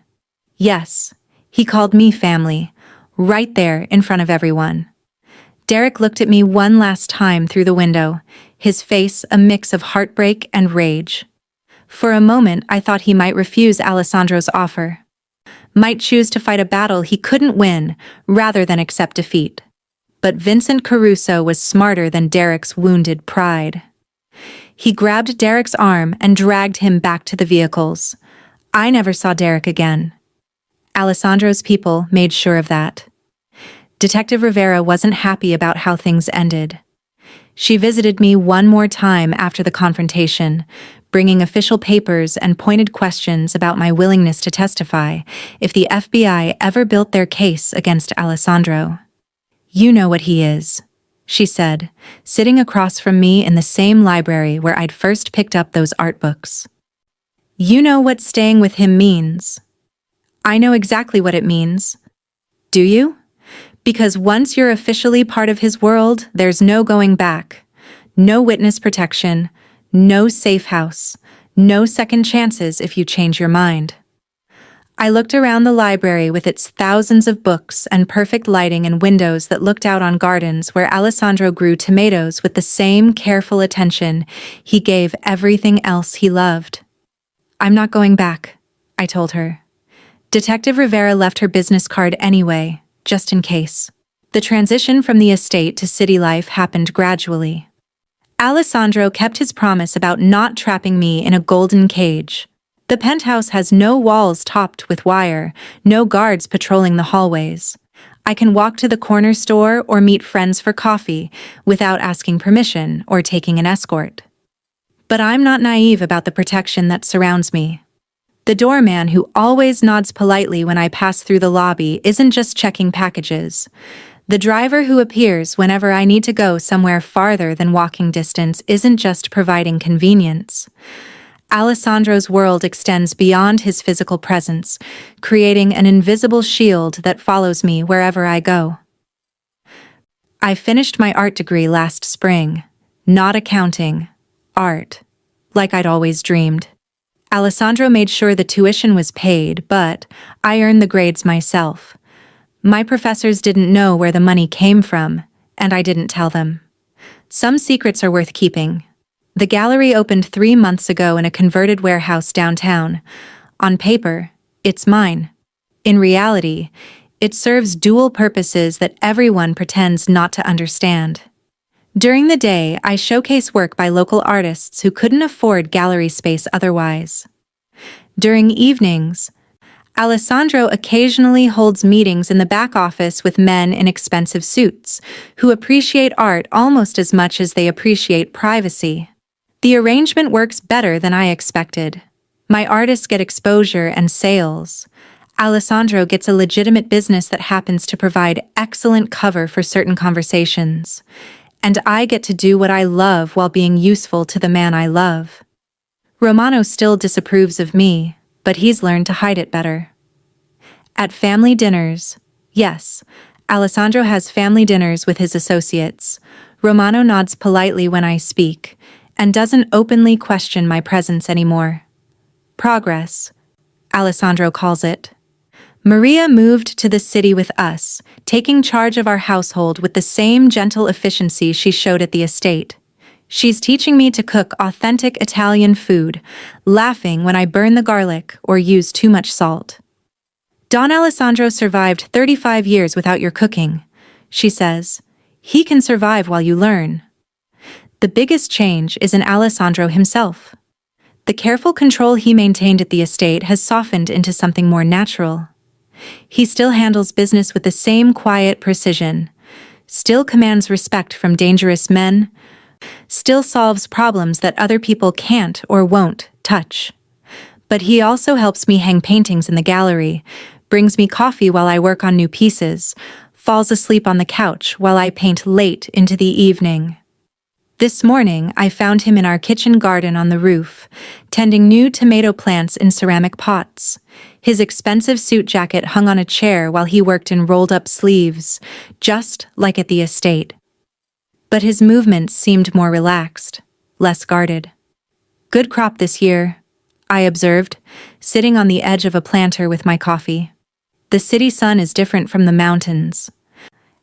Yes, he called me family, right there in front of everyone. Derek looked at me one last time through the window, his face a mix of heartbreak and rage. For a moment, I thought he might refuse Alessandro's offer. Might choose to fight a battle he couldn't win, rather than accept defeat. But Vincent Caruso was smarter than Derek's wounded pride. He grabbed Derek's arm and dragged him back to the vehicles. I never saw Derek again. Alessandro's people made sure of that. Detective Rivera wasn't happy about how things ended. She visited me one more time after the confrontation, bringing official papers and pointed questions about my willingness to testify if the FBI ever built their case against Alessandro. You know what he is, she said, sitting across from me in the same library where I'd first picked up those art books. You know what staying with him means. I know exactly what it means. Do you? Because once you're officially part of his world, there's no going back. No witness protection, no safe house, no second chances if you change your mind. I looked around the library with its thousands of books and perfect lighting and windows that looked out on gardens where Alessandro grew tomatoes with the same careful attention he gave everything else he loved. I'm not going back, I told her. Detective Rivera left her business card anyway, just in case. The transition from the estate to city life happened gradually. Alessandro kept his promise about not trapping me in a golden cage. The penthouse has no walls topped with wire, no guards patrolling the hallways. I can walk to the corner store or meet friends for coffee without asking permission or taking an escort. But I'm not naive about the protection that surrounds me. The doorman who always nods politely when I pass through the lobby isn't just checking packages. The driver who appears whenever I need to go somewhere farther than walking distance isn't just providing convenience. Alessandro's world extends beyond his physical presence, creating an invisible shield that follows me wherever I go. I finished my art degree last spring. Not accounting. Art. Like I'd always dreamed. Alessandro made sure the tuition was paid, but I earned the grades myself. My professors didn't know where the money came from, and I didn't tell them. Some secrets are worth keeping. The gallery opened 3 months ago in a converted warehouse downtown. On paper, it's mine. In reality, it serves dual purposes that everyone pretends not to understand. During the day, I showcase work by local artists who couldn't afford gallery space otherwise. During evenings, Alessandro occasionally holds meetings in the back office with men in expensive suits, who appreciate art almost as much as they appreciate privacy. The arrangement works better than I expected. My artists get exposure and sales. Alessandro gets a legitimate business that happens to provide excellent cover for certain conversations. And I get to do what I love while being useful to the man I love. Romano still disapproves of me, but he's learned to hide it better. At family dinners, yes, Alessandro has family dinners with his associates. Romano nods politely when I speak, and doesn't openly question my presence anymore. Progress, Alessandro calls it. Maria moved to the city with us, taking charge of our household with the same gentle efficiency she showed at the estate. She's teaching me to cook authentic Italian food, laughing when I burn the garlic or use too much salt. Don Alessandro survived 35 years without your cooking, she says. He can survive while you learn. The biggest change is in Alessandro himself. The careful control he maintained at the estate has softened into something more natural. He still handles business with the same quiet precision, still commands respect from dangerous men, still solves problems that other people can't or won't touch. But he also helps me hang paintings in the gallery, brings me coffee while I work on new pieces, falls asleep on the couch while I paint late into the evening. This morning, I found him in our kitchen garden on the roof, tending new tomato plants in ceramic pots. His expensive suit jacket hung on a chair while he worked in rolled-up sleeves, just like at the estate. But his movements seemed more relaxed, less guarded. Good crop this year, I observed, sitting on the edge of a planter with my coffee. The city sun is different from the mountains.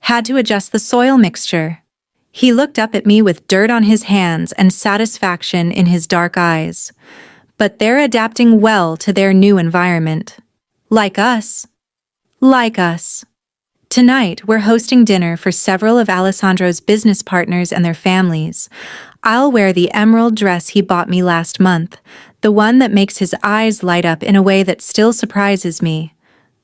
Had to adjust the soil mixture. He looked up at me with dirt on his hands and satisfaction in his dark eyes. But they're adapting well to their new environment. Like us. Like us. Tonight, we're hosting dinner for several of Alessandro's business partners and their families. I'll wear the emerald dress he bought me last month, the one that makes his eyes light up in a way that still surprises me.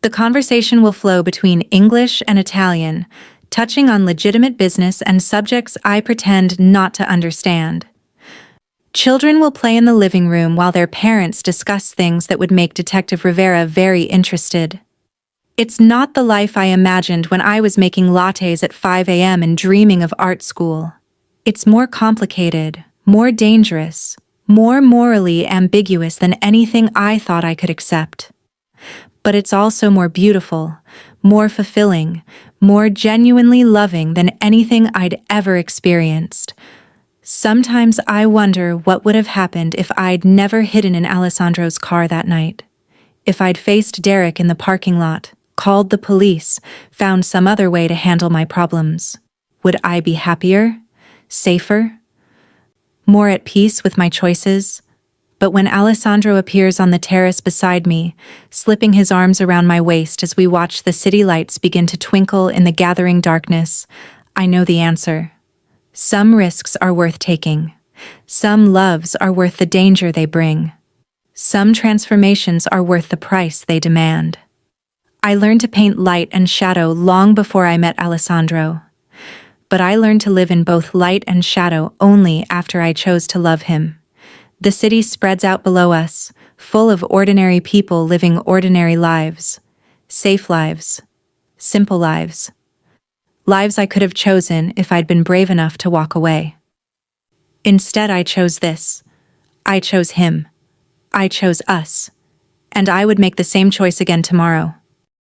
The conversation will flow between English and Italian, touching on legitimate business and subjects I pretend not to understand. Children will play in the living room while their parents discuss things that would make Detective Rivera very interested. It's not the life I imagined when I was making lattes at 5 a.m. and dreaming of art school. It's more complicated, more dangerous, more morally ambiguous than anything I thought I could accept. But it's also more beautiful, more fulfilling, more genuinely loving than anything I'd ever experienced. Sometimes I wonder what would have happened if I'd never hidden in Alessandro's car that night. If I'd faced Derek in the parking lot, called the police, found some other way to handle my problems. Would I be happier? Safer? More at peace with my choices? But when Alessandro appears on the terrace beside me, slipping his arms around my waist as we watch the city lights begin to twinkle in the gathering darkness, I know the answer. Some risks are worth taking. Some loves are worth the danger they bring. Some transformations are worth the price they demand. I learned to paint light and shadow long before I met Alessandro. But I learned to live in both light and shadow only after I chose to love him. The city spreads out below us, full of ordinary people living ordinary lives. Safe lives. Simple lives. Lives I could have chosen if I'd been brave enough to walk away. Instead, I chose this. I chose him. I chose us. And I would make the same choice again tomorrow.